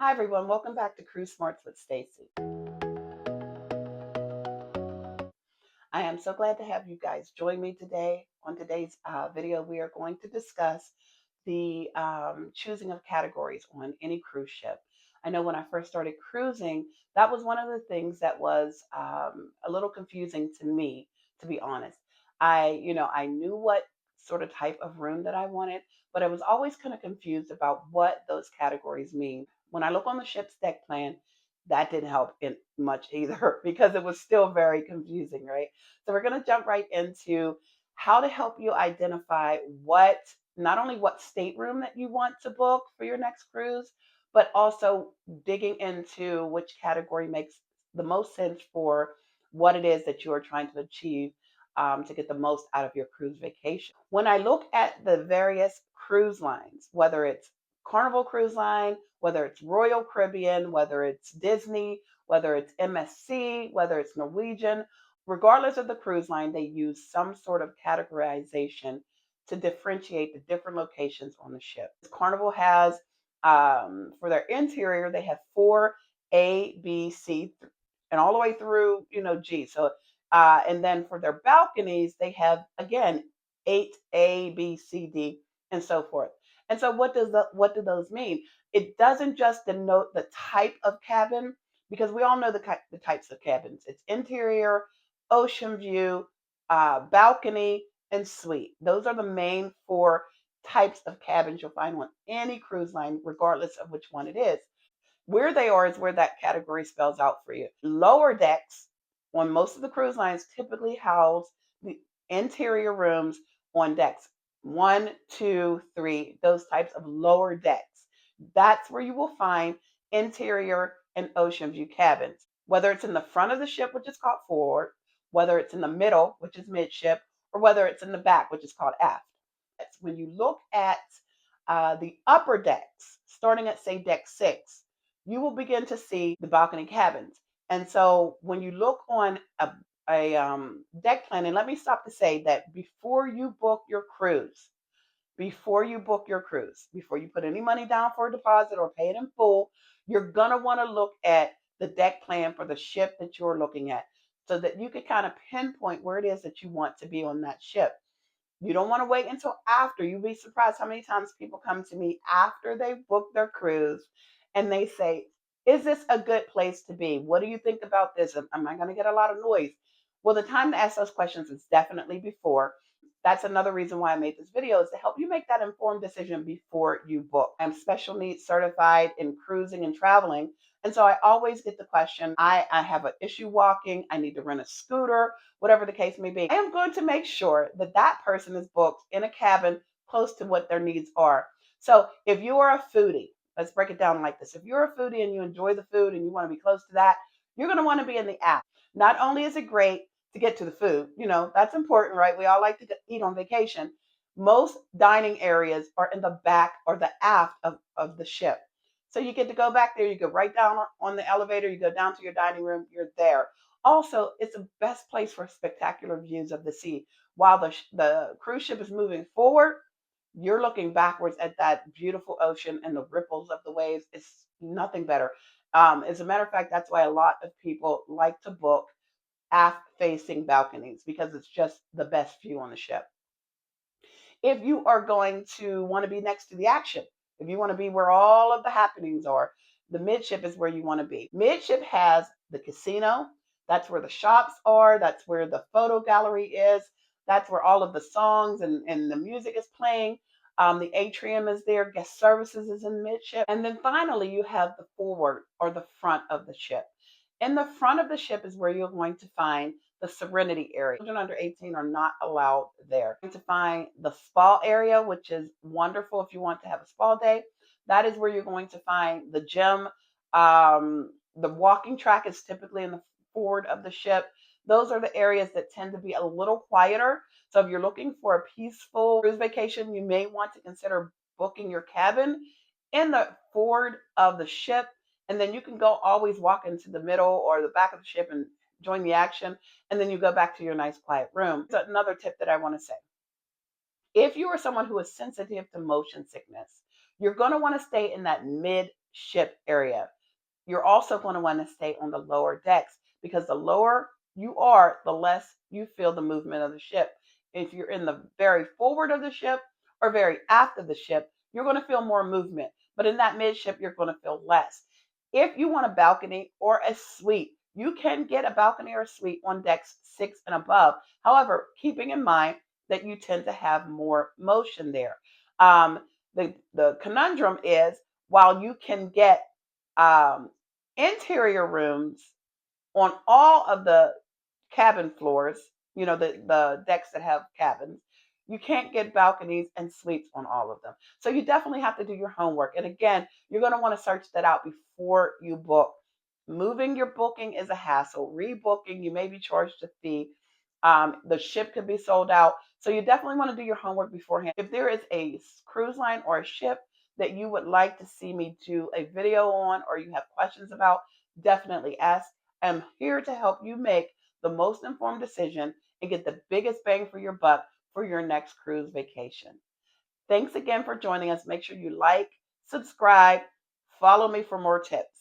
Hi everyone, welcome back to Cruise Smarts with Stacey. I am so glad to have you guys join me today. On today's video, we are going to discuss the choosing of categories on any cruise ship. I know when I first started cruising, that was one of the things that was a little confusing to me, to be honest. I knew what sort of type of room that I wanted, but I was always kind of confused about what those categories mean. When I look on the ship's deck plan, that didn't help in much either because it was still very confusing, right? So we're going to jump right into how to help you identify not only what stateroom that you want to book for your next cruise, but also digging into which category makes the most sense for what it is that you are trying to achieve to get the most out of your cruise vacation. When I look at the various cruise lines, whether it's Carnival Cruise Line, whether it's Royal Caribbean, whether it's Disney, whether it's MSC, whether it's Norwegian, regardless of the cruise line, they use some sort of categorization to differentiate the different locations on the ship. Carnival has, for their interior, they have four A, B, C, and all the way through, G. So, and then for their balconies, they have again eight A, B, C, D, and so forth. And so, what do those mean? It doesn't just denote the type of cabin, because we all know the types of cabins. It's interior, ocean view, balcony, and suite. Those are the main four types of cabins you'll find on any cruise line, regardless of which one it is. Where they are is where that category spells out for you. Lower decks on most of the cruise lines typically house the interior rooms on decks one, two, three, those types of lower decks. That's where you will find interior and ocean view cabins. Whether it's in the front of the ship, which is called forward, whether it's in the middle, which is midship, or whether it's in the back, which is called aft. When you look at the upper decks, starting at, say, deck 6, you will begin to see the balcony cabins. And so when you look on a deck plan, and let me stop to say that before you book your cruise, before you put any money down for a deposit or pay it in full, you're going to want to look at the deck plan for the ship that you're looking at so that you can kind of pinpoint where it is that you want to be on that ship. You don't want to wait until after. You'd be surprised how many times people come to me after they've booked their cruise and they say, is this a good place to be? What do you think about this? Am I going to get a lot of noise? Well, the time to ask those questions is definitely before. That's another reason why I made this video, is to help you make that informed decision before you book. I'm special needs certified in cruising and traveling. And so I always get the question, I have an issue walking, I need to rent a scooter, whatever the case may be. I am going to make sure that that person is booked in a cabin close to what their needs are. So if you are a foodie, let's break it down like this. If you're a foodie and you enjoy the food and you want to be close to that, you're going to want to be in the app. Not only is it great to get to the food, that's important, right? We all like to eat on vacation. Most dining areas are in the back or the aft of the ship. So you get to go back there, you go right down on the elevator, you go down to your dining room, you're there. Also, it's the best place for spectacular views of the sea. While the cruise ship is moving forward, you're looking backwards at that beautiful ocean and the ripples of the waves. It's nothing better. As a matter of fact, that's why a lot of people like to book aft facing balconies, because it's just the best view on the ship. If you are going to want to be next to the action, if you want to be where all of the happenings are, the midship is where you want to be. Midship has the casino. That's where the shops are. That's where the photo gallery is. That's where all of the songs and the music is playing. The atrium is there. Guest services is in midship. And then finally, you have the forward or the front of the ship. In the front of the ship is where you're going to find the Serenity area. Children under 18 are not allowed there. You're going to find the spa area, which is wonderful if you want to have a spa day. That is where you're going to find the gym. The walking track is typically in the forward of the ship. Those are the areas that tend to be a little quieter. So if you're looking for a peaceful cruise vacation, you may want to consider booking your cabin in the forward of the ship. And then you can go always walk into the middle or the back of the ship and join the action. And then you go back to your nice quiet room. So another tip that I want to say, if you are someone who is sensitive to motion sickness, you're going to want to stay in that mid ship area. You're also going to want to stay on the lower decks because the lower you are, the less you feel the movement of the ship. If you're in the very forward of the ship or very aft of the ship, you're going to feel more movement. But in that midship, you're going to feel less. If you want a balcony or a suite, you can get a balcony or a suite on decks 6 and above. However, keeping in mind that you tend to have more motion there. The conundrum is while you can get um, interior rooms on all of the cabin floors, the decks that have cabins, you can't get balconies and suites on all of them. So you definitely have to do your homework. And again, you're going to want to search that out before you book. Moving your booking is a hassle. Rebooking, you may be charged a fee. The ship could be sold out. So you definitely want to do your homework beforehand. If there is a cruise line or a ship that you would like to see me do a video on or you have questions about, definitely ask. I'm here to help you make the most informed decision and get the biggest bang for your buck for your next cruise vacation. Thanks again for joining us. Make sure you like, subscribe, follow me for more tips.